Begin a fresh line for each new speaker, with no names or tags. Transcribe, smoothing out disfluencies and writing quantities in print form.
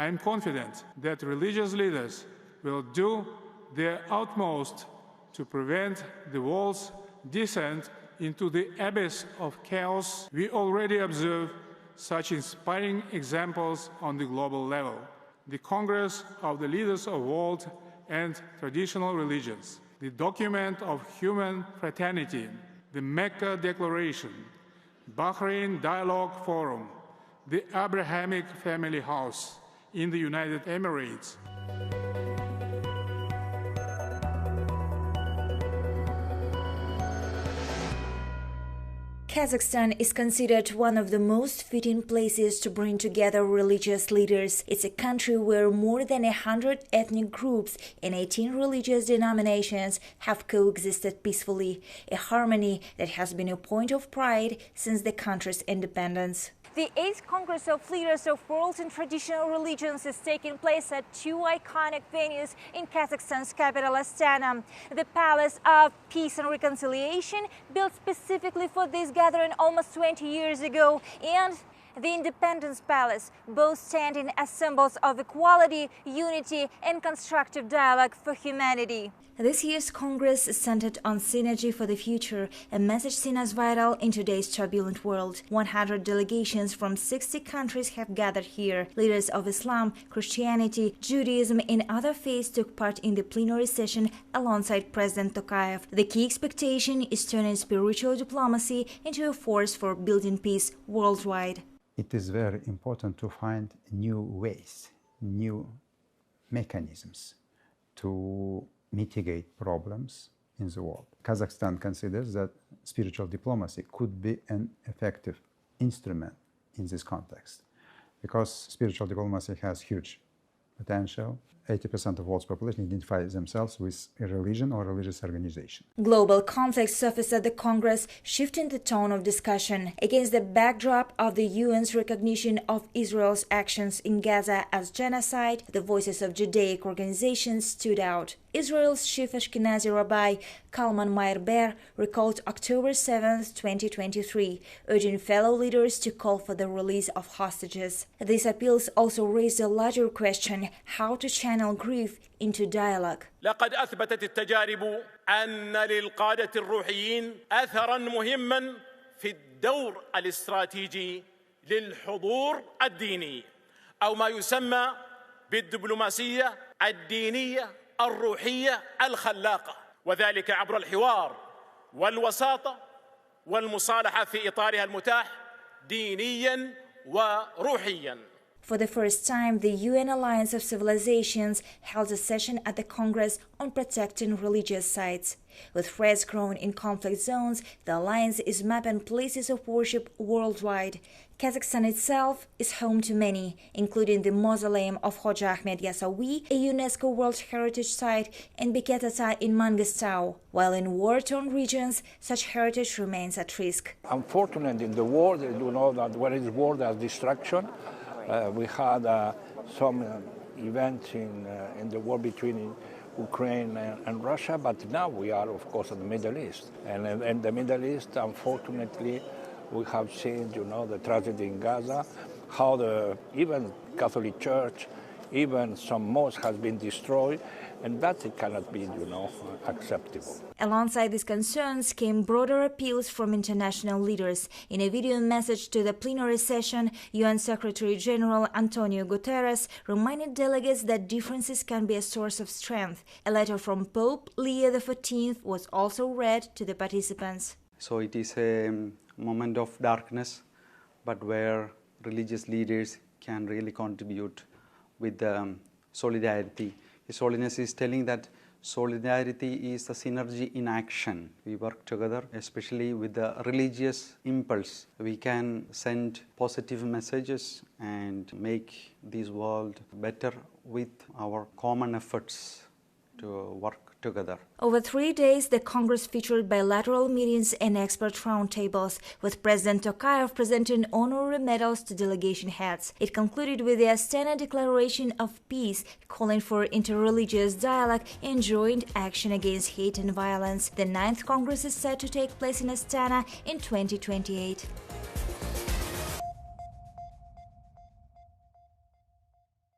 I am confident that religious leaders will do their utmost to prevent the world's descent into the abyss of chaos. We already observe such inspiring examples on the global level. The Congress of the Leaders of World and Traditional Religions, the Document of Human Fraternity, the Mecca Declaration, Bahrain Dialogue Forum, the Abrahamic Family House in the United Emirates.
Kazakhstan is considered one of the most fitting places to bring together religious leaders. It's a country where more than 100 ethnic groups and 18 religious denominations have coexisted peacefully, a harmony that has been a point of pride since the country's independence. The 8th Congress of Leaders of World and Traditional Religions is taking place at two iconic venues in Kazakhstan's capital, Astana. The Palace of Peace and Reconciliation, built specifically for this gathering almost 20 years ago, and the Independence Palace, both standing as symbols of equality, unity, and constructive dialogue for humanity. This year's Congress is centered on synergy for the future, a message seen as vital in today's turbulent world. 100 delegations from 60 countries have gathered here. Leaders of Islam, Christianity, Judaism, and other faiths took part in the plenary session alongside President Tokayev. The key expectation is turning spiritual diplomacy into a force for building peace worldwide.
It is very important to find new ways, new mechanisms to mitigate problems in the world. Kazakhstan considers that spiritual diplomacy could be an effective instrument in this context because spiritual diplomacy has huge potential. 80% of world's population identify themselves with a religion or religious organization.
Global conflicts surfaced at the Congress, shifting the tone of discussion. Against the backdrop of the UN's recognition of Israel's actions in Gaza as genocide, the voices of Judaic organizations stood out. Israel's chief Ashkenazi rabbi, Kalman Meir-Ber, recalled October 7, 2023, urging fellow leaders to call for the release of hostages. These appeals also raised a larger question: how to channel grief into dialogue.
لقد أثبتت التجارب أن للقادة الروحيين أثراً مهماً في الدور الاستراتيجي للحضور الديني أو ما يسمى بالدبلوماسية الدينية الروحية الخلاقة، وذلك عبر الحوار والوساطة والمصالحة في إطارها المتاح دينياً وروحياً.
For the first time, the UN Alliance of Civilizations held a session at the Congress on protecting religious sites. With threats growing in conflict zones, the alliance is mapping places of worship worldwide. Kazakhstan itself is home to many, including the mausoleum of Hoja Ahmed Yasawi, a UNESCO World Heritage Site, and Beketata in Mangistau. While in war-torn regions, such heritage remains at risk.
Unfortunately, in the war, you know that where is war, there's destruction. We had some events in the war between Ukraine and Russia, but now we are, of course, in the Middle East. And in the Middle East, unfortunately, we have seen, you know, the tragedy in Gaza, how even Catholic Church, even some mosques has been destroyed, and that it cannot be, you know, acceptable.
Alongside these concerns came broader appeals from international leaders. In a video message to the plenary session, UN Secretary-General Antonio Guterres reminded delegates that differences can be a source of strength. A letter from Pope Leo XIV was also read to the participants.
So it is a moment of darkness, but where religious leaders can really contribute with solidarity. His Holiness is telling that solidarity is a synergy in action. We work together, especially with the religious impulse. We can send positive messages and make this world better with our common efforts to work together.
Over 3 days, the Congress featured bilateral meetings and expert roundtables, with President Tokayev presenting honorary medals to delegation heads. It concluded with the Astana Declaration of Peace, calling for interreligious dialogue and joint action against hate and violence. The 9th Congress is set to take place in Astana in 2028.